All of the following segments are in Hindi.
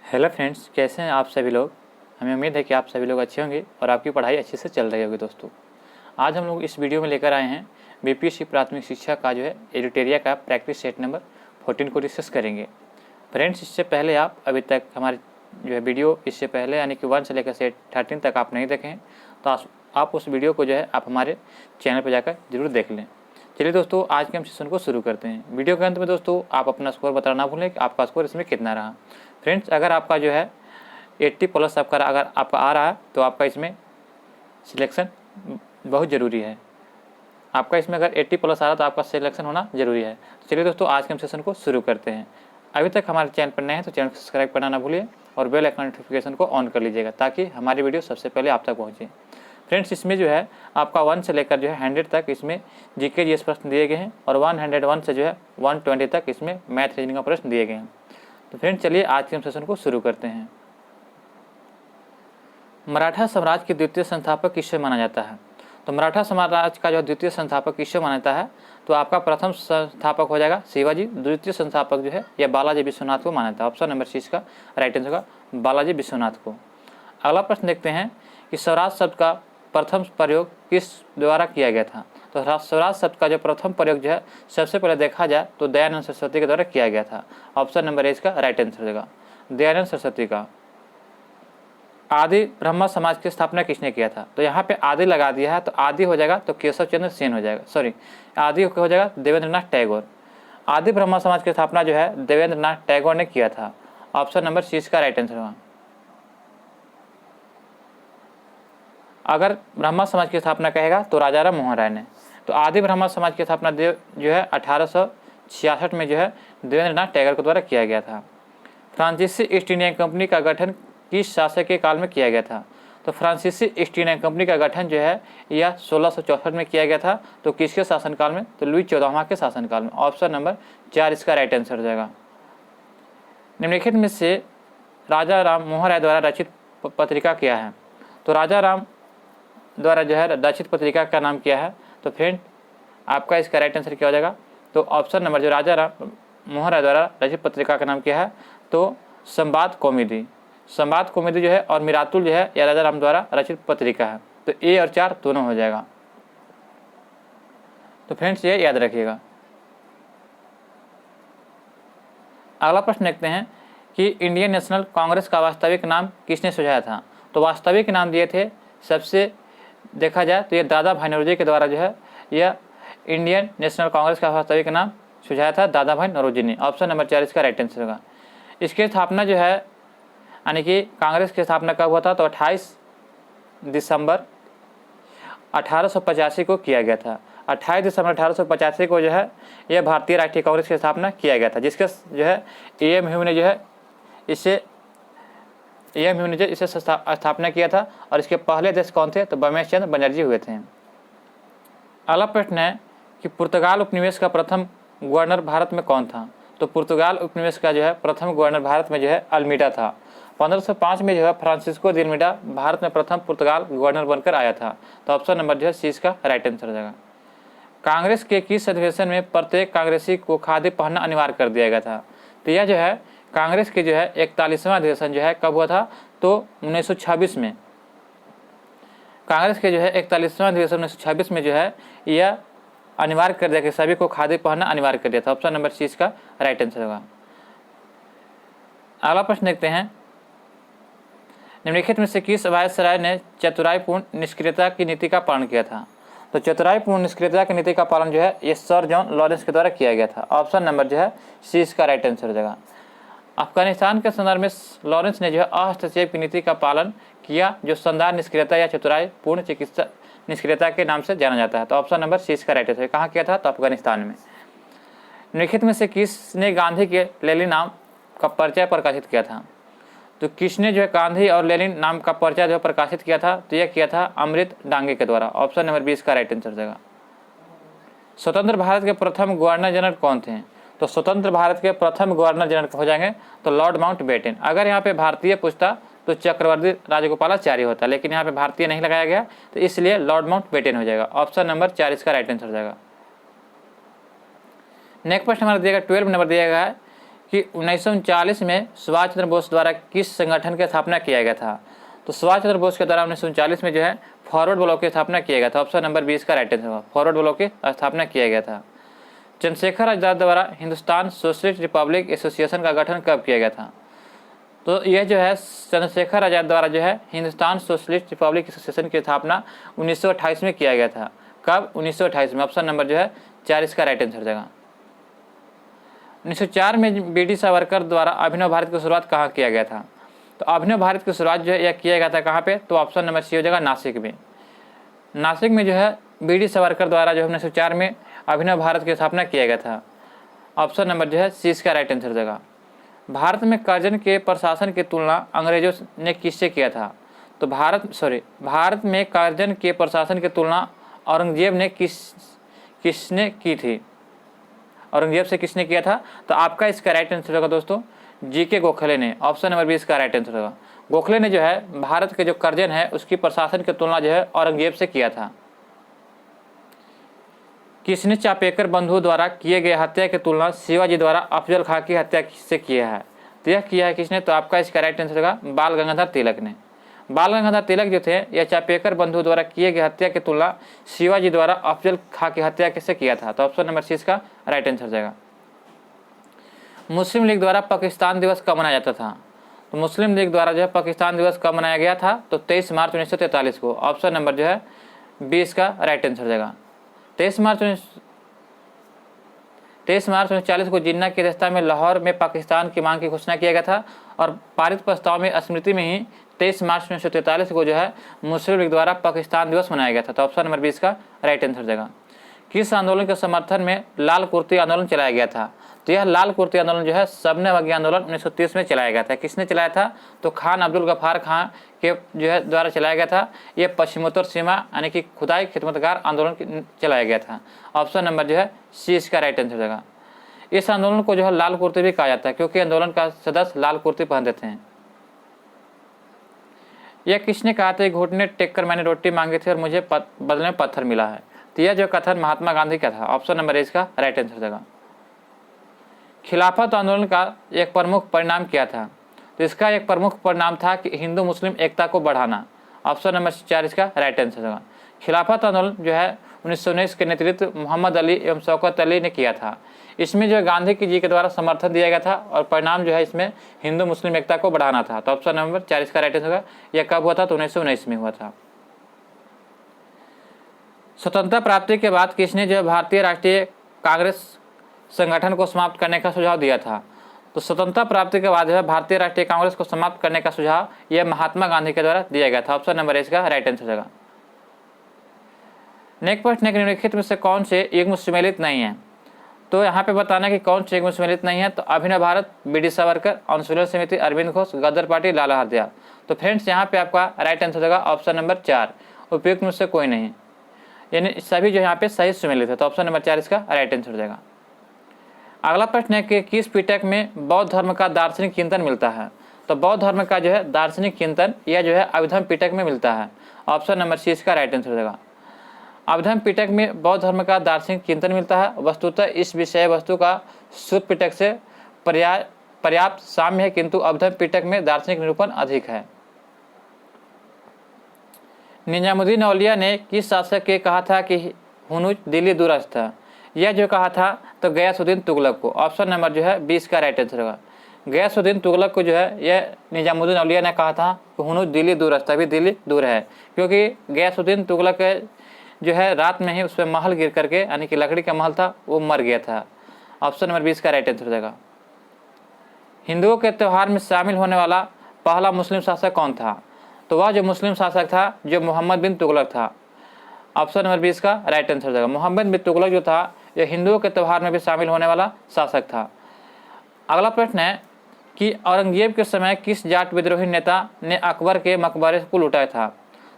हेलो फ्रेंड्स, कैसे हैं आप सभी लोग। हमें उम्मीद है कि आप सभी लोग अच्छे होंगे और आपकी पढ़ाई अच्छे से चल रही होगी। दोस्तों, आज हम लोग इस वीडियो में लेकर आए हैं बीपीएससी प्राथमिक शिक्षा का जो है एडिटोरिया का प्रैक्टिस सेट नंबर 14 को डिस्कस करेंगे। फ्रेंड्स, इससे पहले आप अभी तक हमारे जो है वीडियो इससे पहले यानी कि 1 से लेकर सेट 13 तक आप नहीं देखें तो आप उस वीडियो को जो है आप हमारे चैनल पर जाकर जरूर देख लें। चलिए दोस्तों, आज के हम सेशन को शुरू करते हैं। वीडियो के अंत में दोस्तों आप अपना स्कोर बताना ना भूलें कि आपका स्कोर इसमें कितना रहा। फ्रेंड्स, अगर आपका जो है 80 प्लस अगर आपका आ रहा है तो आपका इसमें सिलेक्शन बहुत ज़रूरी है। आपका इसमें अगर 80 प्लस आ रहा है तो आपका सिलेक्शन होना ज़रूरी है। तो चलिए दोस्तों, आज के हम सेशन को शुरू करते हैं। अभी तक हमारे चैनल पर नए हैं तो चैनल को सब्सक्राइब करना ना भूलिए और बेल आइकन नोटिफिकेशन को ऑन कर लीजिएगा ताकि हमारी वीडियो सबसे पहले आप तक पहुँचे। फ्रेंड्स, इसमें जो है आपका 1 से लेकर जो है 100 तक इसमें जीके जीएस प्रश्न दिए गए हैं और 101 से जो है 120 तक इसमें मैथ रीजनिंग का प्रश्न दिए गए हैं। तो फ्रेंड्स, चलिए आज के हम सेशन को शुरू करते हैं। मराठा साम्राज्य के द्वितीय संस्थापक किसे माना जाता है? तो मराठा साम्राज्य का जो द्वितीय संस्थापक किसे माना जाता है तो आपका प्रथम संस्थापक हो जाएगा शिवाजी। द्वितीय संस्थापक जो है यह बालाजी विश्वनाथ को माना जाता है। ऑप्शन नंबर 6 का राइट आंसर होगा बालाजी विश्वनाथ को। अगला प्रश्न देखते हैं कि स्वराज शब्द का प्रथम प्रयोग किस द्वारा किया गया था? तो स्वराज शब्द का जो प्रथम प्रयोग जो है सबसे पहले देखा जाए तो दयानंद सरस्वती के द्वारा किया गया था। ऑप्शन नंबर 1 का राइट आंसर होगा दयानंद सरस्वती का। आदि ब्रह्मा समाज की स्थापना किसने किया था? तो यहाँ पे आदि लगा दिया है तो आदि हो जाएगा तो केशव चंद्र सेन हो जाएगा, सॉरी आदि हो जाएगा देवेंद्र नाथ टैगोर। आदि ब्रह्मा समाज की स्थापना जो है देवेंद्र नाथ टैगोर ने किया था। ऑप्शन नंबर 6 का राइट आंसर होगा। अगर ब्रह्मा समाज की स्थापना कहेगा तो राजा राम मोहन राय ने। तो आदि ब्रह्मा समाज की स्थापना जो है 1866 में जो है देवेंद्र नाथ टैगोर के द्वारा किया गया था। फ्रांसीसी ईस्ट इंडिया कंपनी का गठन किस शासक के काल में किया गया था? तो फ्रांसीसी ईस्ट इंडिया कंपनी का गठन जो है यह 1664 में किया गया था। तो किसके शासनकाल में? तो लुई 14वां के शासनकाल में। ऑप्शन नंबर 4 इसका राइट आंसर हो जाएगा। निम्नलिखित में से राजा राम मोहन राय द्वारा रचित पत्रिका क्या है? तो राजा राम द्वारा जो है रचित पत्रिका का नाम क्या है? तो फ्रेंड, आपका इसका राइट आंसर क्या हो जाएगा? तो ऑप्शन नंबर जो राजा राम मोहन राय द्वारा रचित पत्रिका का नाम क्या है? तो संवाद कौमुदी। संवाद कौमुदी जो है और मिरातुल जो है यह राजा राम द्वारा रचित पत्रिका है। तो ए और 4 दोनों हो जाएगा। तो फ्रेंड्स, ये याद रखिएगा। अगला प्रश्न देखते हैं कि इंडियन नेशनल कांग्रेस का वास्तविक नाम किसने सुझाया था? तो वास्तविक नाम दिए थे सबसे देखा जाए तो ये दादा भाई नौरोजी के द्वारा जो है यह इंडियन नेशनल कांग्रेस का वास्तविक नाम सुझाया था दादा भाई नौरोजी ने। ऑप्शन नंबर 4 इसका राइट आंसर होगा। इसकी स्थापना जो है यानी कि कांग्रेस की स्थापना कब हुआ था? तो 28 दिसंबर 1885 को किया गया था। 28 दिसंबर 1885 को जो है यह भारतीय राष्ट्रीय कांग्रेस की स्थापना किया गया था, जिसके जो है एम ह्यू ने जो है इसे स्थापना किया था। और इसके पहले अध्यक्ष कौन थे? तो बमेश चंद्र बनर्जी हुए थे। अगला प्रश्न है कि पुर्तगाल उपनिवेश का प्रथम गवर्नर भारत में कौन था? तो पुर्तगाल उपनिवेश का जो है प्रथम गवर्नर भारत में जो है अल्मीडा था। 1505 में जो है फ्रांसिस्को दी अल्मीडा भारत में प्रथम पुर्तगाल गवर्नर बनकर आया था। तो ऑप्शन नंबर जो है 6 का राइट आंसर हो जाएगा। कांग्रेस के किस अधिवेशन में प्रत्येक कांग्रेसी को खादी पहनना अनिवार्य कर दिया गया था? तो यह जो है कांग्रेस के जो है 41वां अधिवेशन जो है कब हुआ था? तो 1926 में। कांग्रेस के जो है 41वां अधिवेशन 1926 में जो है यह अनिवार्य कर दिया कि सभी को खादी पहनना अनिवार्य कर दिया था। ऑप्शन नंबर 6 का राइट आंसर होगा। अगला प्रश्न देखते हैं, निम्नलिखित में से किस वायसराय ने चतुराईपूर्ण निष्क्रियता की नीति का पालन किया था? तो चतुराईपूर्ण निष्क्रियता की नीति का पालन जो है ये सर जॉन लॉरेंस के द्वारा किया गया था। ऑप्शन नंबर जो है 6 का राइट आंसर हो जाएगा। अफगानिस्तान के संदर्भ में लॉरेंस ने जो है हस्तक्षेप की नीति का पालन किया, जो शानदार निष्क्रियता या चतुराईपूर्ण चिकित्सा निष्क्रियता के नाम से जाना जाता है। तो ऑप्शन नंबर 6 का राइट आंसर कहाँ किया था? तो अफगानिस्तान में। निम्नलिखित में से किसने गांधी के लेनिन नाम का परिचय प्रकाशित किया था? तो किसने जो है गांधी और लेनिन नाम का परिचय जो प्रकाशित किया था? तो यह किया था अमृत डांगे के द्वारा। ऑप्शन नंबर 20 का राइट आंसर हो जाएगा। स्वतंत्र भारत के प्रथम गवर्नर जनरल कौन थे? तो स्वतंत्र भारत के प्रथम गवर्नर जनरल हो जाएंगे तो लॉर्ड माउंटबेटन। अगर यहाँ पे भारतीय पूछता तो चक्रवर्ती राजगोपालाचारी होता, लेकिन यहाँ पे भारतीय नहीं लगाया गया तो इसलिए लॉर्ड माउंटबेटन हो जाएगा। ऑप्शन नंबर 4 इसका राइट आंसर हो जाएगा। नेक्स्ट प्रश्न हमारा दिया गया 12 नंबर दिया गया है कि 1939 में सुभाष चंद्र बोस द्वारा किस संगठन की स्थापना किया गया था? तो सुभाष चंद्र बोस के द्वारा 1939 में जो है फॉरवर्ड ब्लॉक की स्थापना किया गया था। ऑप्शन नंबर 20 का राइट आंसर होगा, फॉरवर्ड ब्लॉक की स्थापना किया गया था। चंद्रशेखर आजाद द्वारा हिंदुस्तान सोशलिस्ट रिपब्लिक एसोसिएशन का गठन कब किया गया था? तो यह जो है चंद्रशेखर आजाद द्वारा जो है हिंदुस्तान सोशलिस्ट रिपब्लिक एसोसिएशन की स्थापना 1928 में किया गया था। कब? 1928 में। ऑप्शन नंबर जो है 4 इसका राइट आंसर हो जाएगा। 1904 में बी.डी. सावरकर द्वारा अभिनव भारत की शुरुआत कहाँ किया गया था? तो अभिनव भारत की शुरुआत जो है यह किया गया था कहाँ पे? तो ऑप्शन नंबर सी हो जाएगा, नासिक में। नासिक में जो है बी.डी. सावरकर द्वारा जो है 1904 में अभिनव भारत की स्थापना किया गया था। ऑप्शन नंबर जो है सी इसका राइट आंसर हो जाएगा। भारत में कर्जन के प्रशासन की तुलना अंग्रेजों ने किससे किया था? तो भारत में कर्जन के प्रशासन की तुलना औरंगजेब ने किसने की थी? औरंगजेब से किसने किया था? तो आपका इसका राइट आंसर होगा दोस्तों जी.के. गोखले ने। ऑप्शन नंबर 20 का राइट आंसर होगा। गोखले ने जो है भारत के जो कर्जन है उसकी प्रशासन की तुलना जो है औरंगजेब से किया था। किसने चापेकर बंधुओं द्वारा किए गए हत्या की तुलना शिवाजी द्वारा अफजल खां की हत्या से किया है? तो यह किया है किसने? तो आपका इसका राइट आंसर होगा बाल गंगाधर तिलक ने। बाल गंगाधर तिलक जो थे यह चापेकर बंधुओं द्वारा किए गए हत्या की तुलना शिवाजी द्वारा अफजल खां की हत्या से किया था। तो ऑप्शन नंबर सी इसका राइट आंसर हो जाएगा। मुस्लिम लीग द्वारा पाकिस्तान दिवस कब मनाया जाता था? तो मुस्लिम लीग द्वारा जो है पाकिस्तान दिवस कब मनाया गया था? तो 23 मार्च 1943 को। ऑप्शन नंबर जो है 20 का राइट आंसर हो जाएगा। 23 मार्च 1940 को जिन्ना की अध्यक्षता में लाहौर में पाकिस्तान की मांग की घोषणा किया गया था और पारित प्रस्ताव में स्मृति में ही 23 मार्च 1943 को जो है मुस्लिम लीग द्वारा पाकिस्तान दिवस मनाया गया था। तो ऑप्शन नंबर 20 का राइट आंसर हो जाएगा। किस आंदोलन के समर्थन में लाल कुर्ती आंदोलन चलाया गया था? तो यह लाल कुर्ती आंदोलन जो है सबने वगी आंदोलन 1930 में चलाया गया था। किसने चलाया था? तो खान अब्दुल गफ्फार खां के जो है द्वारा चलाया गया था। यह पश्चिमोत्तर सीमा यानी कि खुदाई खिदमतगार आंदोलन चलाया गया था। ऑप्शन नंबर जो है सी इसका राइट आंसर हो जाएगा। इस आंदोलन को जो है लाल कुर्ती भी कहा जाता है क्योंकि आंदोलन का सदस्य लाल कुर्ती पहनते थे। यह किसने कहा था? घुटने टेक कर मैंने रोटी मांगी थी और मुझे बदले में पत्थर मिला है? तो यह जो कथन महात्मा गांधी का था। ऑप्शन नंबर इसका राइट आंसर हो जाएगा। खिलाफत आंदोलन का एक प्रमुख परिणाम क्या था? तो इसका एक प्रमुख परिणाम था कि हिंदू मुस्लिम एकता को बढ़ाना। ऑप्शन नंबर 4 इसका राइट आंसर होगा। खिलाफत आंदोलन जो है 1919 के नेतृत्व मोहम्मद अली एवं शौकत अली ने किया था। इसमें जो गांधी जी के द्वारा समर्थन दिया गया था और परिणाम जो है इसमें हिंदू मुस्लिम एकता को बढ़ाना था। तो ऑप्शन नंबर 4 इसका राइट आंसर होगा। यह कब हुआ था? तो 1919 में हुआ था। स्वतंत्रता प्राप्ति के बाद किसने जो है भारतीय राष्ट्रीय कांग्रेस संगठन को समाप्त करने का सुझाव दिया था? तो स्वतंत्रता प्राप्ति के बाद जो है भारतीय राष्ट्रीय कांग्रेस को समाप्त करने का सुझाव यह महात्मा गांधी के द्वारा दिया गया था। ऑप्शन नंबर इसका राइट आंसर होगा। नेक्स्ट प्रश्न, निम्नलिखित में से कौन से युग्म सुमेलित नहीं है? तो यहाँ पे बताना कि कौन से युग्म सुमेलित नहीं है। तो अभिनव भारत, बी.डी. सावरकर, अनुशीलन समिति, अरविंद घोष, गदर पार्टी, लाला हरदयाल। तो फ्रेंड्स यहाँ पे आपका राइट आंसर होगा ऑप्शन नंबर 4, उपयुक्त में से कोई नहीं, यानी सभी जो यहाँ पे सही सुमेलित है। तो ऑप्शन नंबर 4 इसका राइट आंसर हो जाएगा। अगला प्रश्न है कि किस पिटक में बौद्ध धर्म का दार्शनिक चिंतन मिलता है? तो बौद्ध धर्म का जो है दार्शनिक चिंतन यह जो है अभिधर्म पिटक में मिलता है। ऑप्शन नंबर सी इसका राइट आंसर हो जाएगा। अभिधर्म पिटक में बौद्ध धर्म का दार्शनिक चिंतन मिलता है। वस्तुतः इस विषय वस्तु का शुद्ध पिटक से पर्याप्त साम्य है, किंतु अभिधर्म पिटक में दार्शनिक निरूपण अधिक है। निजामुद्दीन औलिया ने किस शासक के कहा था कि हुनूज दिल्ली दूरस्थ है? यह जो कहा था तो गयासुद्दीन तुगलक को। ऑप्शन नंबर जो है 20 का राइट आंसर होगा। गयासुद्दीन तुगलक को जो है यह निजामुद्दीन औलिया ने कहा था कि हुनूज दिल्ली दूरस्थ, अभी दिल्ली दूर है, क्योंकि गयासुद्दीन तुगलक जो है रात में ही उस पर महल गिर करके यानी कि लकड़ी का महल था वो मर गया था। ऑप्शन नंबर 20 का राइट आंसर हो जाएगा। हिंदुओं के त्यौहार में शामिल होने वाला पहला मुस्लिम शासक कौन था? तो वह जो मुस्लिम शासक था जो मोहम्मद बिन तुगलक था। ऑप्शन नंबर 20 का राइट आंसर हो जाएगा। मोहम्मद बिन तुगलक जो था यह हिंदुओं के त्यौहार में भी शामिल होने वाला शासक था। अगला प्रश्न है कि औरंगजेब के समय किस जाट विद्रोही नेता ने अकबर के मकबरे को लूटा था?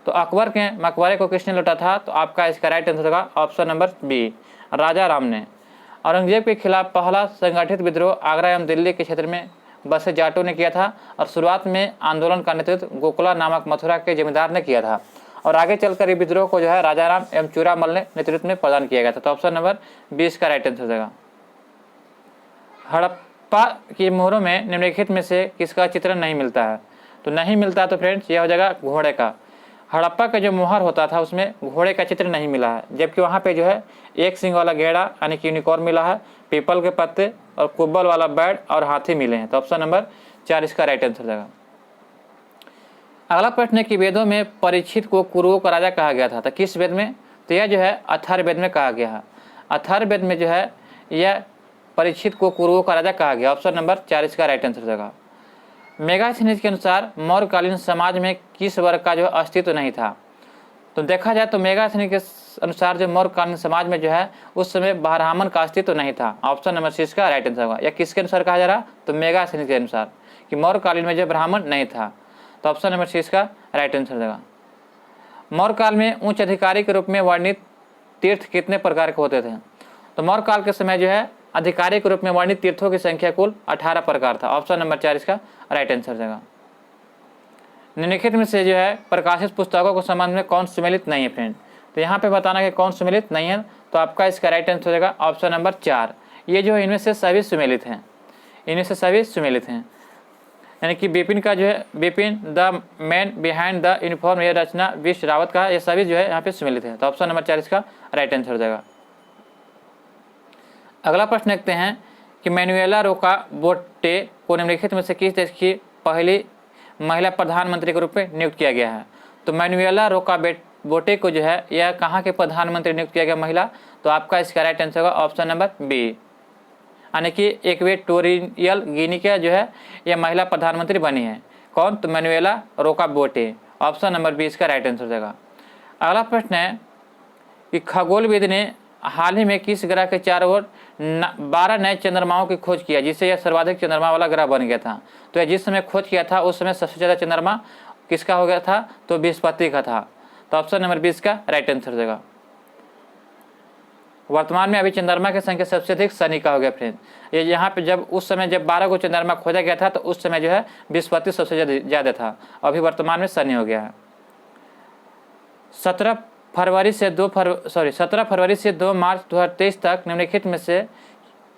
तो अकबर के मकबरे को किसने लूटा था? तो आपका इसका राइट आंसर होगा ऑप्शन नंबर बी, राजा राम ने। औरंगजेब के खिलाफ पहला संगठित विद्रोह आगरा एवं दिल्ली के क्षेत्र में बसे जाटों ने किया था और शुरुआत में आंदोलन का नेतृत्व गोकुला नामक मथुरा के जमींदार ने किया था और आगे चलकर ये विद्रोह को जो है राजाराम एवं चूड़ामल ने नेतृत्व में प्रदान किया गया था। तो ऑप्शन नंबर 20 का राइट आंसर हो जाएगा। हड़प्पा की मोहरों में निम्नलिखित में से किसका चित्र नहीं मिलता है? तो नहीं मिलता तो फ्रेंड्स यह हो जाएगा घोड़े का। हड़प्पा का जो मोहर होता था उसमें घोड़े का चित्र नहीं मिला है, जबकि वहाँ पे जो है एक सिंग वाला घेड़ा यानी कि यूनिकॉर्न मिला है, पीपल के पत्ते और कुब्बल वाला बैड और हाथी मिले हैं। तो ऑप्शन नंबर 4 इसका राइट आंसर हो जाएगा। अगला प्रश्न है कि वेदों में परीक्षित को कुरुओं का राजा कहा गया था, तो किस वेद में? तो यह जो है अथर्ववेद में कहा गया है। अथर्ववेद में जो है यह परीक्षित को कुरुओं का राजा कहा गया। ऑप्शन नंबर 4 इसका राइट आंसर हो जाएगा। मेगास्थनीज के अनुसार मौर्यकालीन समाज में किस वर्ग का जो अस्तित्व नहीं था? तो देखा जाए तो मेगास्थनीज के अनुसार जो मौर्यकालीन समाज में जो है उस समय ब्राह्मण का अस्तित्व नहीं था। ऑप्शन नंबर 6 इसका राइट आंसर होगा। या किसके अनुसार कहा जा रहा? तो मेगास्थनीज के अनुसार कि मौर्यकालीन में जो ब्राह्मण नहीं था। तो ऑप्शन नंबर 6 इसका राइट आंसर हो जाएगा। मौर्यकाल में उच्च अधिकारी के रूप में वर्णित तीर्थ कितने प्रकार के होते थे? तो मौर्यकाल के समय जो है अधिकारी के रूप में वर्णित तीर्थों की संख्या कुल 18 प्रकार था। ऑप्शन नंबर 4 इसका राइट आंसर हो जाएगा। निम्नलिखित में से जो है प्रकाशित पुस्तकों के संबंध में कौन सम्मिलित नहीं है फ्रेंड? तो यहाँ पे बताना कि कौन सम्मिलित नहीं है, तो आपका इसका राइट आंसर हो जाएगा ऑप्शन नंबर 4। ये जो है इनमें से सभी सम्मिलित हैं, इनमें से सभी सम्मिलित हैं। यानी कि बिपिन का जो है Bipin the man behind the uniform, ये रचना विश्व रावत का, ये सभी जो है यहाँ पे सम्मिलित है। तो ऑप्शन नंबर 4 इसका राइट आंसर हो जाएगा। अगला प्रश्न देखते हैं कि मैनुएला रोका बोटे को निम्नलिखित में से किस देश की पहली महिला प्रधानमंत्री के रूप में नियुक्त किया गया है? तो मैनुएला रोका बोटे को जो है यह कहाँ के प्रधानमंत्री नियुक्त किया गया महिला? तो आपका इसका राइट आंसर होगा ऑप्शन नंबर बी, यानी कि इक्वेटोरियल गिनी के जो है यह महिला प्रधानमंत्री बनी है। कौन? तो मैनुएला रोका बोटे। ऑप्शन नंबर बी इसका राइट आंसर हो जाएगा। अगला प्रश्न है कि खगोलविद ने हाल ही में किस ग्रह के चारों ओर 12 नए चंद्रमाओं की खोज किया, जिससे यह सर्वाधिक चंद्रमा वाला ग्रह बन गया था? तो यह जिस समय खोज किया था उस समय सबसे ज़्यादा चंद्रमा किसका हो गया था? तो बृहस्पति का था। तो ऑप्शन नंबर 20 का राइट आंसर हो जाएगा। वर्तमान में अभी चंद्रमा की संख्या सबसे अधिक शनि का हो गया फ्रेंड। ये यहाँ पे जब उस समय जब 12 को चंद्रमा खोजा गया था तो उस समय जो है बृहस्पति सबसे ज़्यादा था, अभी वर्तमान में शनि हो गया है। 17 फरवरी से 2 मार्च 2023 तक निम्नलिखित में से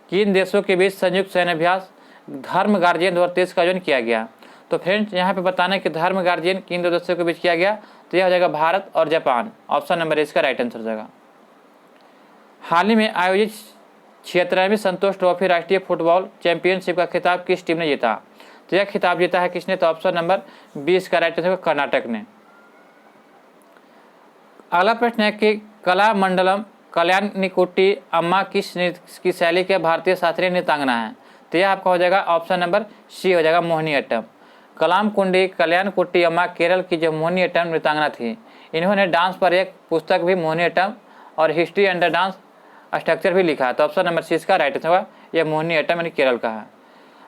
किन देशों के बीच संयुक्त सैन्य अभ्यास धर्म गार्जियन 2023 का आयोजन किया गया? तो फ्रेंड्स यहाँ पे बताना है कि धर्म गार्जियन किन दो देशों के बीच किया गया? तो यह हो जाएगा भारत और जापान। ऑप्शन नंबर इसका राइट आंसर हो जाएगा। हाल ही में आयोजित 76वीं संतोष ट्रॉफी राष्ट्रीय फुटबॉल चैंपियनशिप का खिताब किस टीम ने जीता? तो यह खिताब जीता है किसने? तो ऑप्शन नंबर 20 का राइट आंसर कर्नाटक ने। अगला प्रश्न है कि कलामंडलम कल्याणिकुट्टी अम्मा किस नृत्य की शैली के भारतीय शास्त्रीय नृत्यांगना है? तो यह आपका हो जाएगा ऑप्शन नंबर सी हो जाएगा मोहिनीअट्टम। कलामकुंडी कल्याणकुट्टी अम्मा केरल की जो मोहिनीअट्टम नृत्यांगना थी, इन्होंने डांस पर एक पुस्तक भी मोहिनीअट्टम और हिस्ट्री अंडर डांस स्ट्रक्चर भी लिखा है। तो ऑप्शन नंबर 6 का राइट आंसर होगा, यह मोहिनीअट्टम यानी केरल का है।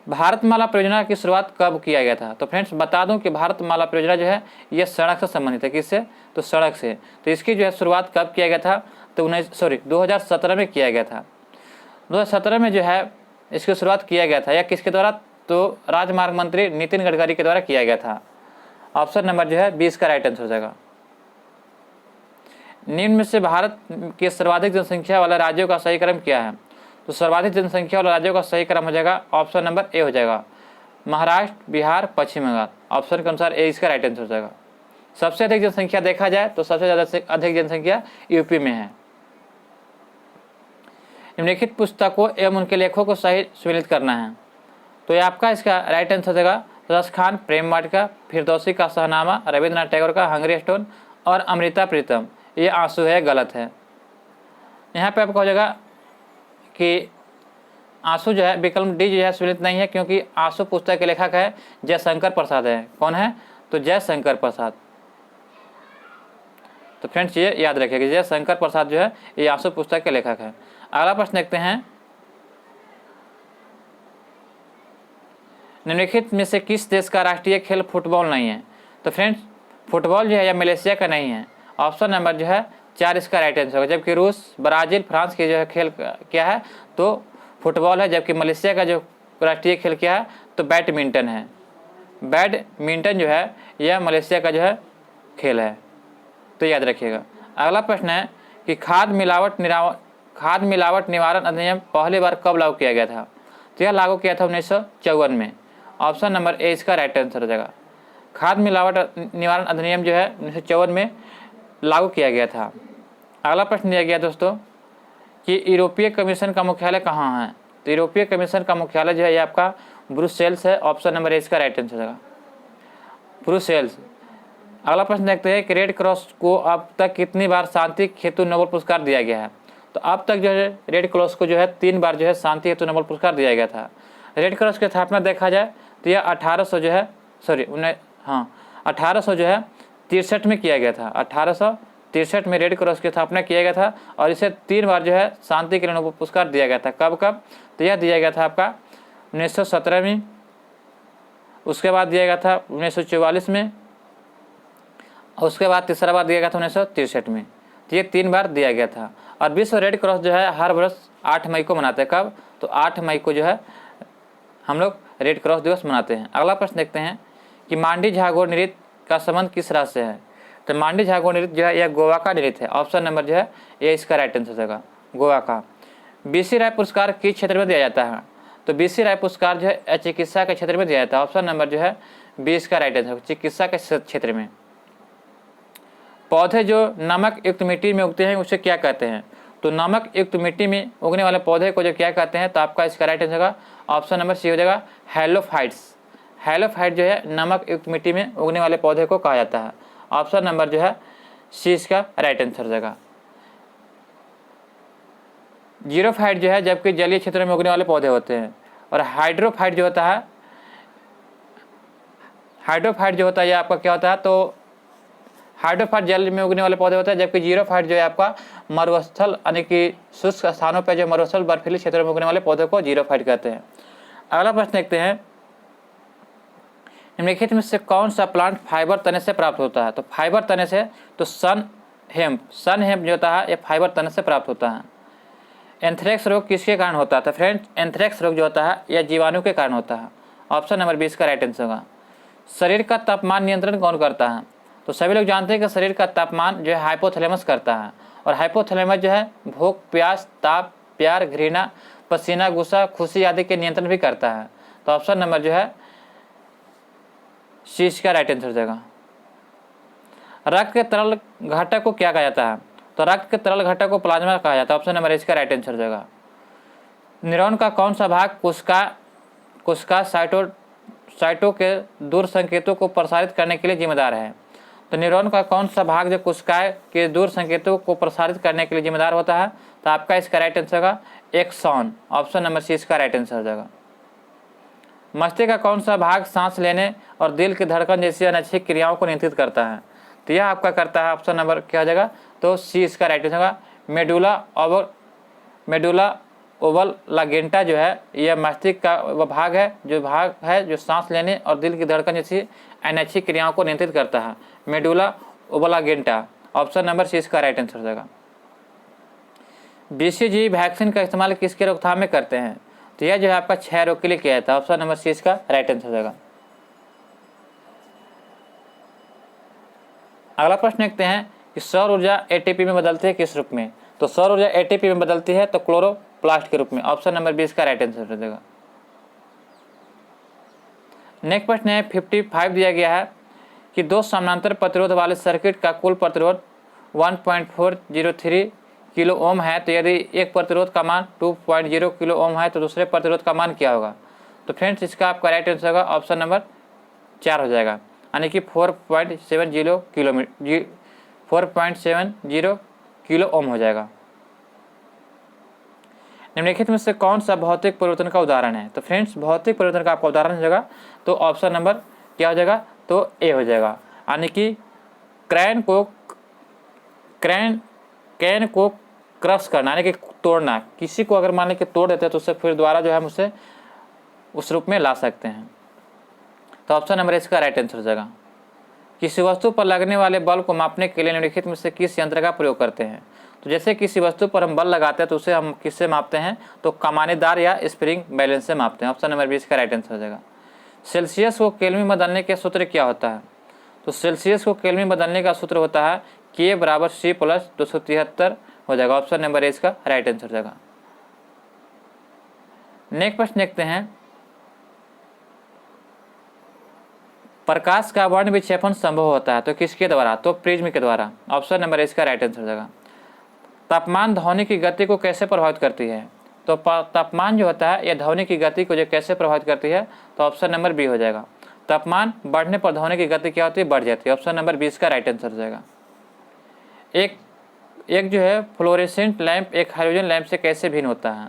भारतमाला परियोजना की शुरुआत कब किया गया था? तो फ्रेंड्स बता दूं कि भारतमाला परियोजना जो है यह सड़क से संबंधित है। किससे? तो सड़क से। तो इसकी जो है शुरुआत कब किया गया था? तो 2017 में किया गया था। 2017 में जो है इसकी शुरुआत किया गया था। या किसके द्वारा? तो राजमार्ग मंत्री नितिन गडकरी के द्वारा किया गया था। ऑप्शन नंबर जो है 20 का राइट आंसर हो जाएगा। निम्न में से भारत के सर्वाधिक जनसंख्या वाला राज्यों का सही क्रम क्या है? तो सर्वाधिक जनसंख्या वाले राज्यों का सही क्रम हो जाएगा ऑप्शन नंबर ए हो जाएगा, महाराष्ट्र, बिहार, पश्चिम बंगाल। ऑप्शन के अनुसार ए इसका राइट आंसर हो जाएगा। सबसे अधिक जनसंख्या देखा जाए तो सबसे ज़्यादा अधिक जनसंख्या यूपी में है। निम्नलिखित पुस्तकों एवं उनके लेखों को सही सम्मिलित करना है। तो ये आपका इसका राइट आंसर हो जाएगा रसखान प्रेम वाटिका, फिरदौसी का शहनामा, रविंद्रनाथ टैगोर का हंगरी स्टोन और अमृता प्रीतम। ये आंसू है, गलत है। यहाँ पे आपका हो जाएगा कि आंसू जो है विकल्प डी जो है सम्मिलित नहीं है, क्योंकि आंसू पुस्तक के लेखक है जयशंकर प्रसाद है। कौन है? तो जयशंकर प्रसाद। तो फ्रेंड्स ये याद रखिएगा, जयशंकर प्रसाद जो है ये आंसू पुस्तक के लेखक है। अगला प्रश्न देखते हैं, निम्नलिखित में से किस देश का राष्ट्रीय खेल फुटबॉल नहीं है? तो फ्रेंड्स फुटबॉल जो है या मलेशिया का नहीं है। ऑप्शन नंबर जो है 4 इसका राइट आंसर होगा। जबकि रूस, ब्राजील, फ्रांस की जो है खेल क्या है? तो फुटबॉल है। जबकि मलेशिया का जो राष्ट्रीय खेल क्या है? तो बैडमिंटन है। बैडमिंटन जो है यह मलेशिया का जो है खेल है, तो याद रखिएगा। अगला प्रश्न है कि खाद्य मिलावट निवारण अधिनियम पहली बार कब लागू किया गया था? तो यह लागू किया था 1954 में। ऑप्शन नंबर ए इसका राइट आंसर हो जाएगा। खाद्य मिलावट निवारण अधिनियम जो है 1954 में लागू किया गया था। अगला प्रश्न दिया गया दोस्तों कि यूरोपीय कमीशन का मुख्यालय कहाँ है। तो यूरोपीय कमीशन का मुख्यालय जो है ये आपका ब्रुसेल्स है। ऑप्शन नंबर ए इसका राइट आंसर होगा ब्रुसेल्स। अगला प्रश्न देखते हैं कि रेड क्रॉस को अब तक कितनी बार शांति हेतु नोबेल पुरस्कार दिया गया है। तो अब तक जो है रेड क्रॉस को जो है 3 बार जो है शांति हेतु नोबेल पुरस्कार दिया गया था। रेड क्रॉस की स्थापना देखा जाए तो यह 1800 जो है 1800 जो है 63 में किया गया था। 1863 में रेड क्रॉस की स्थापना किया गया था और इसे 3 बार जो है शांति के लिए नोबेल पुरस्कार दिया गया था। कब कब? तो यह दिया गया था आपका 1917 में, उसके बाद दिया गया था 1944 में, और उसके बाद तीसरा बार दिया गया था 1963 में। तो ये 3 बार दिया गया था। और विश्व रेड क्रॉस जो है हर वर्ष 8 मई को मनाते हैं। कब? तो 8 मई को जो है हम लोग रेड क्रॉस दिवस मनाते हैं। अगला प्रश्न देखते हैं कि मांडी झागोर नृत्य का संबंध किस राज्य से है। तो मांडी झागोर नृत्य जो है यह गोवा का नृत्य है। ऑप्शन नंबर जो है ये इसका राइट आंसर होगा गोवा का। बीसी राय पुरस्कार किस क्षेत्र में दिया जाता है। तो बीसी राय पुरस्कार जो है चिकित्सा के क्षेत्र में दिया जाता है। ऑप्शन नंबर जो है 20 का राइट आंसर, चिकित्सा के क्षेत्र में। पौधे जो नमक युक्त मिट्टी में उगते हैं उसे क्या कहते हैं। तो नमक युक्त मिट्टी में उगने वाले पौधे को जो क्या कहते हैं, तो आपका इसका राइट आंसर होगा ऑप्शन नंबर सी हो जाएगा हैलोफाइट्स। हैलोफाइट जो है नमक युक्त मिट्टी में उगने वाले पौधे को कहा जाता है। ऑप्शन नंबर जो है सी इसका राइट आंसर हो जाएगा। जीरोफाइट जो है जबकि जलीय क्षेत्र में उगने वाले पौधे होते हैं। और हाइड्रोफाइट जो होता है, हाइड्रोफाइट जो होता है ये आपका क्या होता है, तो हाइड्रोफाइट जल में उगने वाले पौधे होते हैं, जबकि जीरोफाइट जो है आपका मरुस्थल यानी कि शुष्क स्थानों पर जो मरुस्थल बर्फीले क्षेत्रों में उगने वाले पौधे को जीरोफाइट कहते हैं। अगला प्रश्न देखते हैं, निम्नलिखित में से कौन सा प्लांट फाइबर तने से प्राप्त होता है। तो फाइबर तने से तो सन हेम्प जो होता है ये फाइबर तने से प्राप्त होता है। एंथ्रेक्स रोग किसके कारण होता है। तो फ्रेंड्स एंथ्रेक्स रोग जो होता है यह जीवाणु के कारण होता है। ऑप्शन नंबर 20 का राइट आंसर होगा। शरीर का तापमान नियंत्रण कौन करता है। तो सभी लोग जानते हैं कि शरीर का तापमान जो है हाइपोथैलेमस करता है। और हाइपोथैलेमस जो है भूख, प्यास, ताप, प्यार, घृणा, पसीना, गुस्सा, खुशी आदि के नियंत्रण भी करता है। तो ऑप्शन नंबर जो है सी इसका राइट आंसर हो जाएगा। रक्त के तरल घटक को क्या कहा जाता है। तो रक्त के तरल घटक को प्लाज्मा कहा जाता है। ऑप्शन नंबर इसका राइट आंसर हो जाएगा। न्यूरॉन का कौन सा भाग कोशिका साइटो के दूर संकेतों को प्रसारित करने के लिए जिम्मेदार है। तो न्यूरॉन का कौन सा भाग जो कोशिका के दूर संकेतों को प्रसारित करने के लिए जिम्मेदार होता है। तो आपका इसका राइट आंसर होगा एक्सॉन। ऑप्शन नंबर सी इसका राइट आंसर हो जाएगा। मस्तिष्क का कौन सा भाग सांस लेने और दिल की धड़कन जैसी अनैच्छिक क्रियाओं को नियंत्रित करता है। तो यह आपका करता है ऑप्शन नंबर क्या हो जाएगा, तो सी इसका राइट आंसर होगा मेडुला ओवलागेंटा जो है यह मस्तिष्क का वह भाग है जो सांस लेने और दिल की धड़कन जैसी अनैच्छिक क्रियाओं को नियंत्रित करता है। मेडुला ओवलागेंटा। ऑप्शन नंबर सी इसका राइट आंसर हो जाएगा। बीसीजी वैक्सीन का इस्तेमाल किसके रोकथाम में करते हैं। तो यह जो है आपका क्षय रोग के लिए किया जाता है। ऑप्शन नंबर सी इसका राइट आंसर हो जाएगा। अगला प्रश्न देखते हैं कि सौर ऊर्जा एटीपी में बदलती है किस रूप में। तो सौर ऊर्जा एटीपी में बदलती है तो क्लोरोप्लास्ट के रूप में। ऑप्शन नंबर 20 का राइट आंसर हो जाएगा। नेक्स्ट प्रश्न है 55 दिया गया है कि 2 समानांतर प्रतिरोध वाले सर्किट का कुल प्रतिरोध 1.403 किलो ओम है। तो यदि एक प्रतिरोध का मान 2.0 किलो ओम है तो दूसरे प्रतिरोध का मान क्या होगा। तो फ्रेंड्स इसका आपका राइट आंसर होगा ऑप्शन नंबर 4 हो जाएगा, यानी कि 4.70 किलो ओम हो जाएगा। निम्नलिखित में से कौन सा भौतिक परिवर्तन का उदाहरण है। तो फ्रेंड्स भौतिक परिवर्तन का आपका उदाहरण हो जाएगा तो ऑप्शन नंबर क्या हो जाएगा, तो ए हो जाएगा, यानी कि कैन को क्रश करना यानी कि तोड़ना। किसी को अगर मान लें कि तोड़ देते हैं तो उससे फिर दोबारा जो है हम उसे उस रूप में ला सकते हैं। तो ऑप्शन नंबर इसका राइट आंसर हो जाएगा। किसी वस्तु पर लगने वाले बल को मापने के लिए निम्नलिखित में से किस यंत्र का प्रयोग करते हैं। तो जैसे किसी वस्तु पर हम बल लगाते हैं तो उसे हम किससे मापते हैं, तो कमानेदार या स्प्रिंग बैलेंस से मापते हैं। ऑप्शन नंबर 20 का राइट आंसर हो जाएगा। सेल्सियस को केल्विन में बदलने के सूत्र क्या होता है। तो सेल्सियस को केल्विन में बदलने का सूत्र होता है K = C + 273 हो जाएगा। ऑप्शन नंबर इसका राइट आंसर हो जाएगा। नेक्स्ट प्रश्न देखते हैं, प्रकाश का वर्ण विक्षेपण संभव होता है तो किसके द्वारा? तो प्रिज्म के द्वारा। ऑप्शन नंबर इसका राइट आंसर हो जाएगा। तापमान ध्वनि की गति को कैसे प्रभावित करती है? तो तापमान जो होता है यह ध्वनि की गति को जो कैसे प्रभावित करती है? तो ऑप्शन नंबर बी हो जाएगा। तापमान बढ़ने पर ध्वनि की गति क्या होती है? बढ़ जाती है। ऑप्शन नंबर 20 का राइट आंसर हो जाएगा। एक जो है फ्लोरेसेंट लैंप एक हाइड्रोजन लैंप से कैसे भिन्न होता है?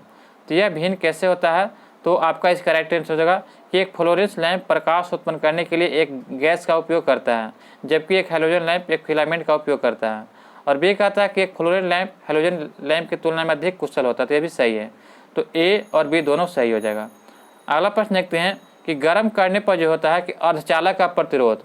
तो यह भिन्न कैसे होता है? तो आपका इसका राइट आंसर हो जाएगा कि एक फ्लोरेसेंट लैंप प्रकाश उत्पन्न करने के लिए एक गैस का उपयोग करता है, जबकि एक हाइड्रोजन लैंप एक फिलामेंट का उपयोग करता है। और बी कहता है कि एक फ्लोरेसेंट लैंप हाइड्रोजन लैंप की तुलना में अधिक कुशल होता है। तो यह भी सही है। तो ए और बी दोनों सही हो जाएगा। अगला प्रश्न देखते हैं कि गर्म करने पर जो होता है कि अर्धचालक का प्रतिरोध।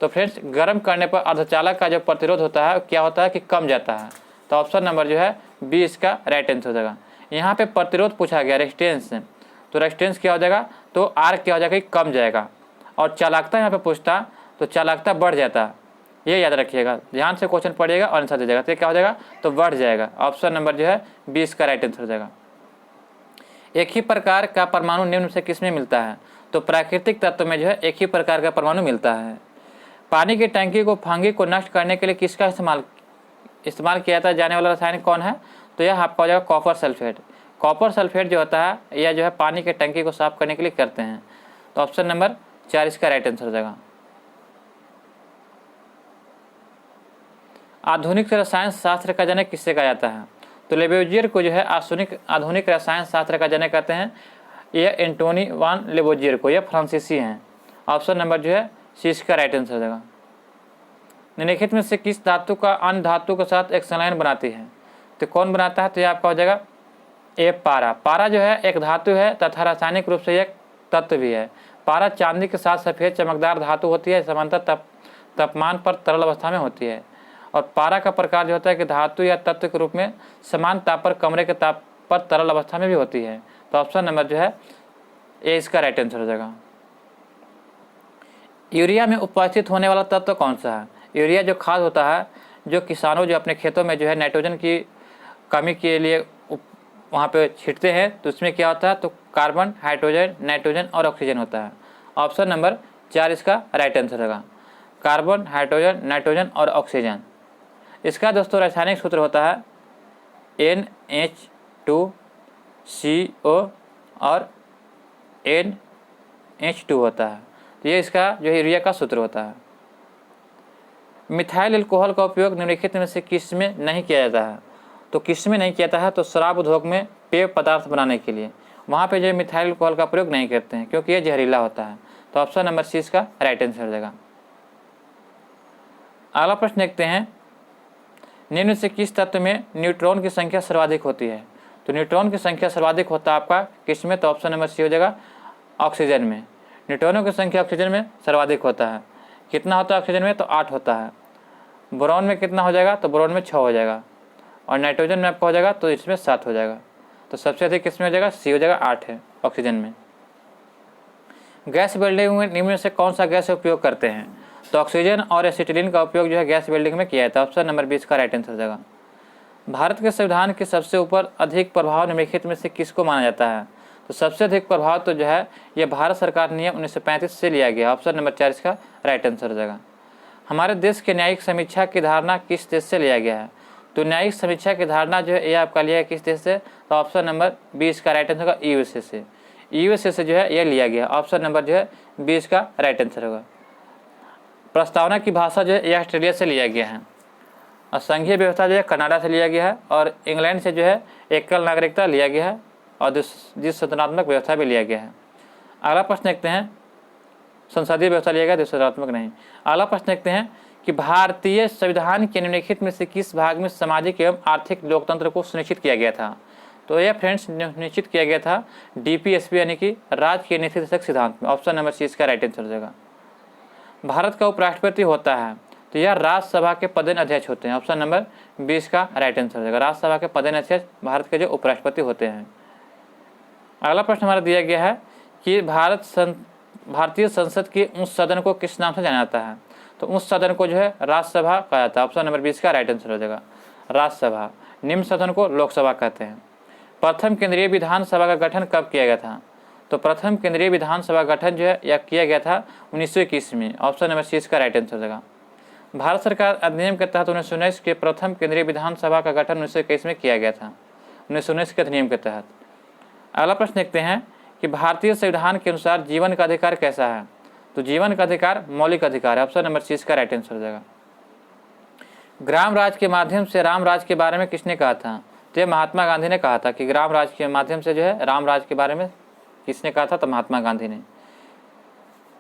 तो फ्रेंड्स, गर्म करने पर अर्धचालक का जो प्रतिरोध होता है क्या होता है कि कम जाता है। तो ऑप्शन नंबर जो है बी इसका राइट आंसर हो जाएगा। यहाँ पे प्रतिरोध पूछा गया रेजिस्टेंस से, तो रेजिस्टेंस क्या हो जाएगा? तो आर क्या हो जाएगा कि कम जाएगा। और चालकता यहाँ पे पूछता तो चालकता बढ़ जाता, ये याद रखिएगा, ध्यान से क्वेश्चन पढ़िएगा और आंसर दीजिएगा। तो क्या हो जाएगा? तो बढ़ जाएगा। ऑप्शन नंबर जो है 20 का राइट आंसर हो जाएगा। एक ही प्रकार का परमाणु निम्न से किसमें मिलता है? तो प्राकृतिक तत्व में जो है एक ही प्रकार का परमाणु मिलता है। पानी की टंकी को फंगी को नष्ट करने के लिए किसका इस्तेमाल किया जाने वाला रसायन कौन है? तो यह आपका हो जाएगा कॉपर सल्फेट। कॉपर सल्फेट जो होता है यह जो है पानी के टंकी को साफ करने के लिए करते हैं। तो ऑप्शन नंबर 4 इसका राइट आंसर हो जाएगा। आधुनिक रसायन शास्त्र का जनक किससे कहा जाता है? तो लेबोजियर को जो है आधुनिक रसायन शास्त्र का जनक कहते हैं। यह एंटोनी वान लेबोजियर को, यह फ्रांसीसी हैं। ऑप्शन नंबर जो है सी इसका राइट आंसर हो जाएगा। निम्नलिखित में से किस धातु का अन्य धातु के साथ एक संलयन बनाती है? तो कौन बनाता है? तो यह आपका हो जाएगा ए पारा। पारा जो है एक धातु है तथा रासायनिक रूप से एक तत्व भी है। पारा चांदी के साथ सफ़ेद चमकदार धातु होती है, समांतर तापमान पर तरल अवस्था में होती है। और पारा का प्रकार जो होता है कि धातु या तत्व के रूप में समान ताप पर कमरे के ताप पर तरल अवस्था में भी होती है। तो ऑप्शन नंबर जो है ए इसका राइट आंसर हो जाएगा। यूरिया में उपस्थित होने वाला तत्व कौन सा है? यूरिया जो खाद होता है जो किसानों जो अपने खेतों में जो है नाइट्रोजन की कमी के लिए वहाँ पे छिड़ते हैं, तो उसमें क्या होता है? तो कार्बन, हाइड्रोजन, नाइट्रोजन और ऑक्सीजन होता है। ऑप्शन नंबर 4 इसका राइट आंसर होगा। कार्बन, हाइड्रोजन, नाइट्रोजन और ऑक्सीजन। इसका दोस्तों रासायनिक सूत्र होता है NH2CO और NH2 होता है। तो ये इसका जो यूरिया का सूत्र होता है। मिथाइल अल्कोहल का उपयोग निम्नलिखित में से किस में नहीं किया जाता है? तो किस में नहीं किया जाता है? तो शराब उद्योग में पेय पदार्थ बनाने के लिए वहाँ पे जो मिथाइल अल्कोहल का प्रयोग नहीं करते हैं क्योंकि ये जहरीला होता है। तो ऑप्शन नंबर सी इसका राइट आंसर हो जाएगा। अगला प्रश्न देखते हैं, निम्न से किस तत्व में न्यूट्रॉन की संख्या सर्वाधिक होती है? तो न्यूट्रॉन की संख्या सर्वाधिक होता है आपका किस में? तो ऑप्शन नंबर सी हो जाएगा ऑक्सीजन में। न्यूट्रॉनों की संख्या ऑक्सीजन में सर्वाधिक होता है। कितना होता है ऑक्सीजन में? तो 8 होता है। बोरॉन में कितना हो जाएगा? तो बोरॉन में 6 हो जाएगा। और नाइट्रोजन में आपका हो जाएगा तो इसमें 7 हो जाएगा। तो सबसे अधिक किसमें हो जाएगा? सी हो जाएगा, 8 है ऑक्सीजन में। गैस वेल्डिंग में निम्न में से कौन सा गैस उपयोग करते हैं? तो ऑक्सीजन और एसिटिलीन का उपयोग जो है गैस वेल्डिंग में किया जाता है। ऑप्शन नंबर 20 का राइट आंसर हो जाएगा। भारत के संविधान के सबसे ऊपर अधिक प्रभाव निम्नलिखित में से किसको माना जाता है? तो सबसे अधिक प्रभाव तो जो है ये भारत सरकार नियम 1935 से लिया गया। ऑप्शन नंबर 4 इसका राइट आंसर हो जाएगा। हमारे देश के न्यायिक समीक्षा की धारणा किस देश से लिया गया है? तो न्यायिक समीक्षा की धारणा जो है ये आपका लिया है किस देश से? तो ऑप्शन नंबर 20 का राइट आंसर होगा यूएसए से। यूएसए से जो है ये लिया गया। ऑप्शन नंबर जो है 20 का राइट आंसर होगा। प्रस्तावना की भाषा जो है ये ऑस्ट्रेलिया से लिया गया है। और संघीय व्यवस्था जो है कनाडा से लिया गया है। और इंग्लैंड से जो है एकल नागरिकता लिया गया है और द्विसंरचनात्मक व्यवस्था भी लिया गया है। अगला प्रश्न देखते हैं, संसदीय व्यवस्था लिया गया, द्विसंरचनात्मक नहीं। अगला प्रश्न देखते हैं कि भारतीय संविधान के निम्नलिखित में से किस भाग में सामाजिक एवं आर्थिक लोकतंत्र को सुनिश्चित किया गया था? तो यह फ्रेंड्स निश्चित किया गया था DPSP यानी कि राज्य के नीति निर्देशक सिद्धांत में। ऑप्शन नंबर सी इसका राइट आंसर हो जाएगा। भारत का उपराष्ट्रपति होता है तो यह राज्यसभा के पदेन अध्यक्ष होते हैं। ऑप्शन नंबर 20 का राइट आंसर हो जाएगा। राज्यसभा के पदेन अध्यक्ष भारत के जो उपराष्ट्रपति होते हैं। अगला प्रश्न हमारा दिया गया है कि भारतीय संसद के उस सदन को किस नाम से जाना जाता है? तो उस सदन को जो है राज्यसभा कहा जाता है। ऑप्शन नंबर 20 का राइट आंसर हो जाएगा। राज्यसभा। निम्न सदन को लोकसभा कहते हैं। प्रथम केंद्रीय विधानसभा का गठन कब किया गया था? तो प्रथम केंद्रीय विधानसभा गठन जो है यह किया गया था 1921 में। ऑप्शन नंबर सी इसका राइट आंसर हो जाएगा। भारत सरकार अधिनियम के तहत 1919 के प्रथम केंद्रीय विधानसभा का गठन 1921 में किया गया था, 1919 के अधिनियम के तहत। अगला प्रश्न देखते हैं कि भारतीय संविधान के अनुसार जीवन का अधिकार कैसा है? तो जीवन का अधिकार मौलिक अधिकार है। ऑप्शन नंबर सी इसका राइट आंसर हो जाएगा। ग्राम राज के माध्यम से राम राज के बारे में किसने कहा था? तो ये महात्मा गांधी ने कहा था कि ग्राम राज के माध्यम से जो है राम राज के बारे में किसने कहा था? तो महात्मा गांधी ने।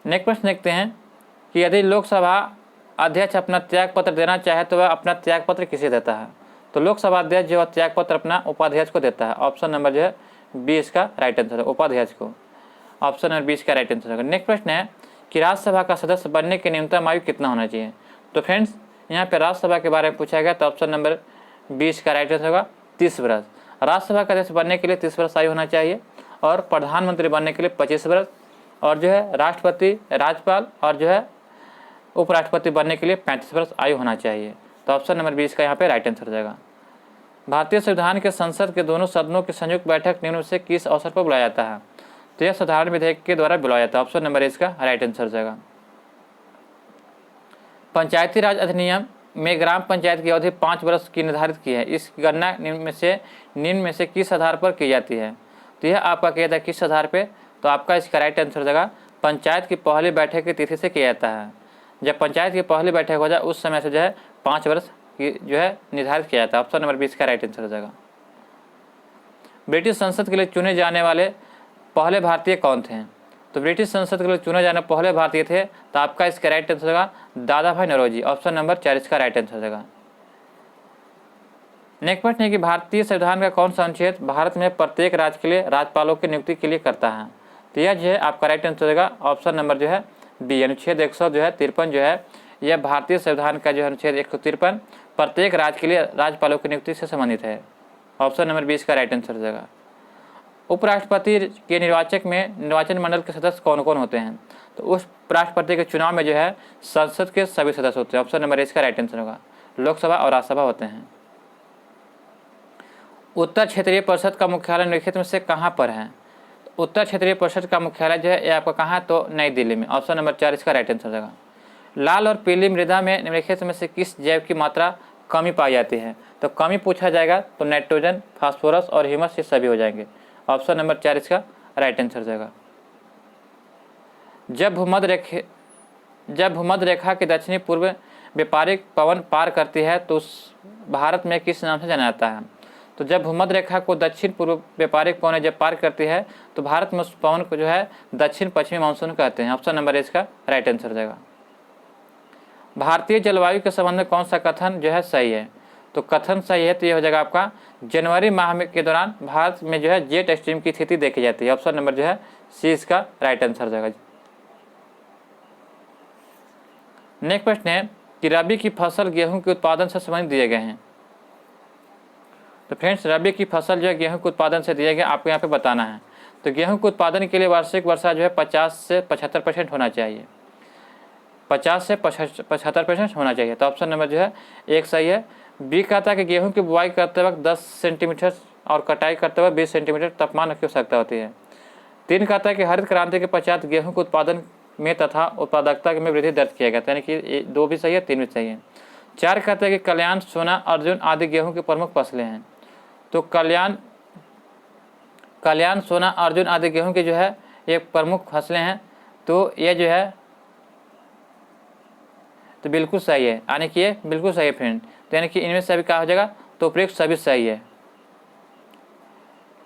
नेक्स्ट प्रश्न देखते हैं कि यदि लोकसभा अध्यक्ष अपना त्याग पत्र देना चाहे तो वह अपना त्याग पत्र किसे देता है? तो लोकसभा अध्यक्ष जो है त्याग पत्र अपना उपाध्यक्ष को देता है। ऑप्शन नंबर जो है बी इसका राइट आंसर है, उपाध्यक्ष को। ऑप्शन नंबर बी इसका राइट आंसर है। नेक्स्ट प्रश्न है कि राज्यसभा का सदस्य बनने की न्यूनतम आयु कितना होना चाहिए? तो फ्रेंड्स यहाँ पे राज्यसभा के बारे में पूछा गया, तो ऑप्शन नंबर 20 का राइट आंसर होगा 30 वर्ष। राज्यसभा का सदस्य बनने के लिए 30 वर्ष आयु होना चाहिए और प्रधानमंत्री बनने के लिए 25 वर्ष, और जो है राष्ट्रपति, राज्यपाल और जो है उपराष्ट्रपति बनने के लिए 35 वर्ष आयु होना चाहिए। तो ऑप्शन नंबर 20 का यहाँ पे राइट आंसर हो जाएगा। भारतीय संविधान के संसद के दोनों सदनों की संयुक्त बैठक निम्न में से किस अवसर पर बुलाया जाता है? तो यह साधारण विधेयक के द्वारा बुलाया जाता है। ऑप्शन नंबर इसका राइट आंसर हो जाएगा। पंचायती राज अधिनियम में ग्राम पंचायत की अवधि 5 वर्ष की निर्धारित की है। इस गणना निम्न में से किस आधार पर की जाती है? तो यह आपका किया जाता है किस आधार पे? तो आपका इसका राइट आंसर हो जाएगा पंचायत की पहली बैठक की तिथि से किया जाता है। जब पंचायत की पहली बैठक हो जाए उस समय से जो है 5 वर्ष की जो है निर्धारित किया जाता है। ऑप्शन नंबर 20 का राइट आंसर हो जाएगा। ब्रिटिश संसद के लिए चुने जाने वाले पहले भारतीय कौन थे? तो ब्रिटिश संसद के लिए चुने जाने पहले भारतीय थे, तो आपका इसका राइट आंसर होगा दादा भाई नौरोजी। ऑप्शन नंबर 4 इसका राइट आंसर हो जाएगा। नेक्स्ट प्रश्न है कि भारतीय संविधान का कौन सा अनुच्छेद भारत में प्रत्येक राज्य के लिए राज्यपालों की नियुक्ति के लिए करता है? तो यह जो है आपका राइट आंसर होगा ऑप्शन नंबर जो है बी, अनुच्छेद 153 जो है यह भारतीय संविधान का जो है अनुच्छेद 153 प्रत्येक राज्य के लिए राज्यपालों की नियुक्ति से संबंधित है। ऑप्शन नंबर 20 का राइट आंसर हो जाएगा। उपराष्ट्रपति के निर्वाचन मंडल के सदस्य कौन कौन होते हैं? तो उस राष्ट्रपति के चुनाव में जो है संसद के सभी सदस्य होते हैं। ऑप्शन नंबर इसका राइट आंसर होगा। लोकसभा और राज्यसभा होते हैं। उत्तर क्षेत्रीय परिषद का मुख्यालय निम्नलिखित में से कहाँ पर है? उत्तर क्षेत्रीय परिषद का मुख्यालय जो है ये आपका कहाँ है? तो नई दिल्ली में। ऑप्शन नंबर 4 इसका राइट आंसर हो जाएगा। लाल और पीली मृदा में निम्नलिखित में से किस जैव की मात्रा कमी पाई जाती है? तो कमी पूछा जाएगा तो नाइट्रोजन, फास्फोरस और ह्यूमस ये सभी हो जाएंगे। ऑप्शन नंबर 4 इसका राइट आंसर हो जाएगा। जब भूमध्य रेखा के दक्षिणी पूर्व व्यापारिक पवन पार करती है तो उस भारत में किस नाम से जाना जाता है? तो जब भूमध्य रेखा को दक्षिण पूर्व व्यापारिक पवन जब पार करती है तो भारत में उस पवन को जो है दक्षिण पश्चिमी मानसून कहते हैं। ऑप्शन नंबर इसका राइट आंसर हो जाएगा। भारतीय जलवायु के संबंध में कौन सा कथन जो है सही है? तो कथन सही है तो ये हो जाएगा आपका जनवरी माह के दौरान भारत में जो है जेट स्ट्रीम की स्थिति देखी जाती है। ऑप्शन नंबर जो है सी इसका राइट आंसर हो जाएगा। नेक्स्ट प्रश्न है कि रबी की फसल गेहूं के उत्पादन से संबंधित दिए गए हैं। तो फ्रेंड्स रबी की फसल जो है गेहूं के उत्पादन से दिए गए, आपको यहाँ पे बताना है। तो गेहूं के उत्पादन के लिए वार्षिक वर्षा जो है 50 से 75% होना चाहिए। 50 से 75% होना चाहिए। तो ऑप्शन नंबर जो है एक सही है। बी कहता है कि गेहूं की बुआई करते वक्त 10 सेंटीमीटर और कटाई करते वक्त 20 सेंटीमीटर तापमान की आवश्यकता होती है। 3 कहता है कि हरित क्रांति के पश्चात गेहूं के उत्पादन में तथा उत्पादकता में वृद्धि दर्ज किया गया, यानी कि 2 भी सही है, 3 भी सही है। 4 कहता है कि कल्याण, सोना, अर्जुन आदि गेहूं की प्रमुख फसलें हैं। तो कल्याण, सोना, अर्जुन आदि गेहूं की जो है ये प्रमुख फसलें हैं। तो ये जो है तो बिल्कुल सही है, यानी कि ये बिल्कुल सही है फ्रेंड। तो यानी कि इनमें से अभी क्या हो जाएगा? तो उपयुक्त सभी सही है।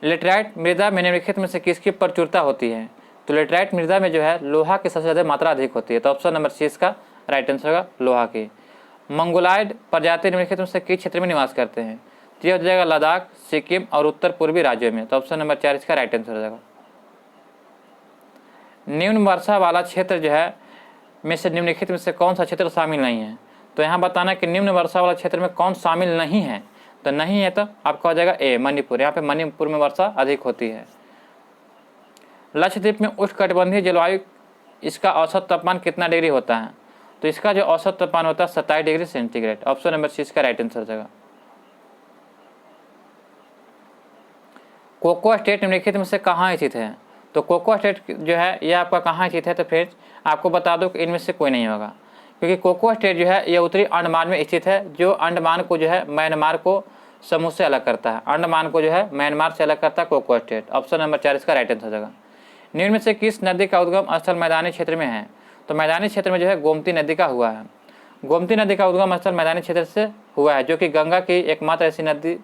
लेटराइट मृदा में निम्नलिखित में से किसकी प्रचुरता होती है? तो लेटराइट मृदा में जो है लोहा की सबसे ज़्यादा मात्रा अधिक होती है। तो ऑप्शन नंबर सी इसका राइट आंसर होगा लोहा की। मंगोलायड प्रजाति निम्नलिखित में से किस क्षेत्र में निवास करते हैं? तो यह हो जाएगा लद्दाख, सिक्किम और उत्तर पूर्वी राज्यों में। तो ऑप्शन नंबर 4 इसका राइट आंसर हो जाएगा। निम्न वर्षा वाला क्षेत्र जो है में से निम्नलिखित में से कौन सा क्षेत्र शामिल नहीं है? तो यहाँ बताना कि निम्न वर्षा वाला क्षेत्र में कौन शामिल नहीं है। तो नहीं है तो आपका हो जाएगा ए, मणिपुर। यहाँ पे मणिपुर में वर्षा अधिक होती है। लक्षद्वीप में उष्णकटिबंधीय जलवायु, इसका औसत तापमान कितना डिग्री होता है? तो इसका जो औसत तापमान होता है 27 degree centigrade. Option number C इसका राइट आंसर हो जाएगा। कोको स्टेट निम्नलिखित में से कहाँ स्थित है? तो कोको स्टेट जो है ये आपका कहाँ स्थित है? तो फिर आपको बता दो कि इनमें से कोई नहीं होगा, क्योंकि कोको स्टेट जो है ये उत्तरी अंडमान में स्थित है, जो अंडमान को जो है म्यांमार को समूह से अलग करता है। अंडमान को जो है म्यांमार से अलग करता है कोको स्टेट। ऑप्शन नंबर 4 इसका राइट आंसर हो जाएगा। निम्न में से किस नदी का उद्गम स्थल मैदानी क्षेत्र में है? तो मैदानी क्षेत्र में जो है गोमती नदी का हुआ है। गोमती नदी का उद्गम स्थल मैदानी क्षेत्र से हुआ है, जो कि गंगा की एकमात्र ऐसी नदी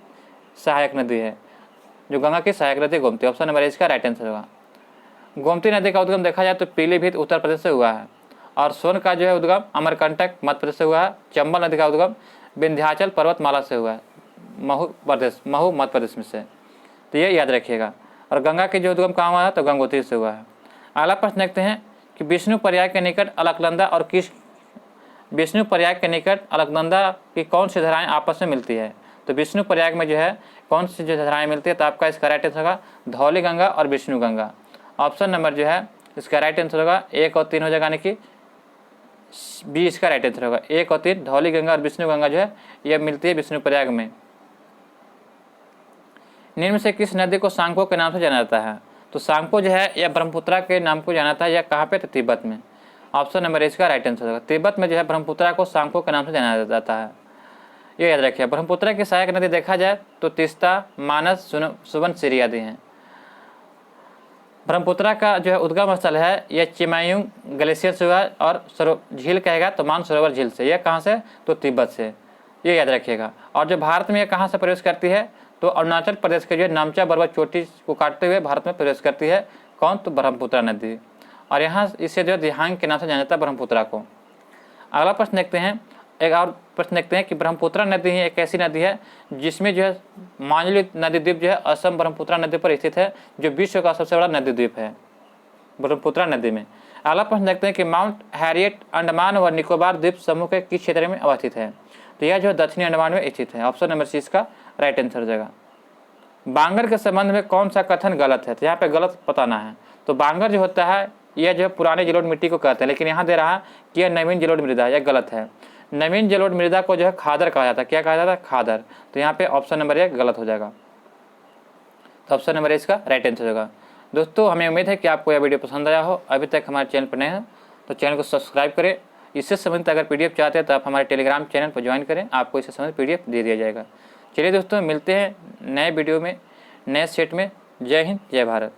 सहायक नदी है, जो गंगा की सहायक नदी गोमती। ऑप्शन नंबर इसका राइट आंसर होगा। गोमती नदी का उद्गम देखा जाए तो पीलीभीत उत्तर प्रदेश से हुआ है, और सोन का जो है उद्गम अमरकंटक मध्य प्रदेश से हुआ है। चंबल नदी का उद्गम विंध्याचल पर्वतमाला से हुआ है, महू मध्य प्रदेश में से, तो ये याद रखिएगा। और गंगा के जो उद्गम कहाँ हुआ है? तो गंगोत्री से हुआ है। अगला प्रश्न देखते हैं कि विष्णु प्रयाग के निकट अलकनंदा और विष्णु प्रयाग के निकट अलकनंदा की कौन सी धाराएं आपस में मिलती है? तो विष्णु प्रयाग में जो है कौन सी जो धाराएं मिलती है? तो आपका इसका राइट आंसर होगा धौली गंगा और विष्णु गंगा। ऑप्शन नंबर जो है इसका राइट आंसर होगा 1 और 3 हो जाएगा, यानी कि बी इसका राइट आंसर होगा। 1 और 3 धौली गंगा और विष्णु गंगा जो है ये मिलती है विष्णु प्रयाग में। निम्न से किस नदी को सांको के नाम से जाना जाता है? तो सांको जो है यह ब्रह्मपुत्रा के नाम को जाना था। यह कहाँ पे? तो तिब्बत में। ऑप्शन नंबर इसका राइट आंसर होगा। तिब्बत में जो है ब्रह्मपुत्रा को सांको के नाम से जाना जाता है, ये याद रखिए। ब्रह्मपुत्रा की सहायक नदी देखा जाए तो तीस्ता, मानस, सुबनसिरी आदि हैं। ब्रह्मपुत्रा का जो है उद्गम स्थल है यह चिमायुंग ग्लेशियर से हुआ, और झील कहेगा तो मानसरोवर झील से। यह कहाँ से? तो तिब्बत से, ये याद रखिएगा। और जो भारत में यह कहाँ से प्रवेश करती है? तो अरुणाचल प्रदेश के जो नामचा पर्वत चोटी को काटते हुए भारत में प्रवेश करती है। कौन? तो ब्रह्मपुत्रा नदी। और यहाँ इसे जो दिहांग के नाम से जाना जाता है ब्रह्मपुत्रा को। अगला प्रश्न देखते हैं, एक और प्रश्न देखते हैं कि ब्रह्मपुत्रा नदी ही एक ऐसी नदी है जिसमें जो है मांजुली नदी द्वीप जो है असम ब्रह्मपुत्रा नदी पर स्थित है, जो विश्व का सबसे बड़ा नदी द्वीप है ब्रह्मपुत्रा नदी में। अगला प्रश्न देखते हैं कि माउंट हैरियट अंडमान व निकोबार द्वीप समूह के किस क्षेत्र में अवस्थित है? तो यह जो है दक्षिणी अंडमान में स्थित है। ऑप्शन नंबर सी इसका राइट आंसर हो जाएगा। बांगर के संबंध में कौन सा कथन गलत है? तो यहाँ पे गलत बताना है। तो बांगर जो होता है यह जो है पुराने जलोढ़ मिट्टी को कहते हैं, लेकिन यहाँ दे रहा है कि यह नवीन जलोढ़ मृदा, यह गलत है। नवीन जलोढ़ मृदा को जो है खादर कहा जाता है। क्या कहा जाता है? खादर। तो यहाँ पे ऑप्शन नंबर 1 गलत हो जाएगा। तो ऑप्शन नंबर इसका राइट आंसर होगा। दोस्तों, हमें उम्मीद है कि आपको यह वीडियो पसंद आया हो। अभी तक हमारे चैनल पर नए हैं तो चैनल को सब्सक्राइब करें। इससे संबंधित अगर PDF चाहते हैं तो आप हमारे टेलीग्राम चैनल पर ज्वाइन करें, आपको इससे संबंधित PDF दे दिया जाएगा। चलिए दोस्तों, मिलते हैं नए वीडियो में, नए सेट में। जय हिंद, जय भारत।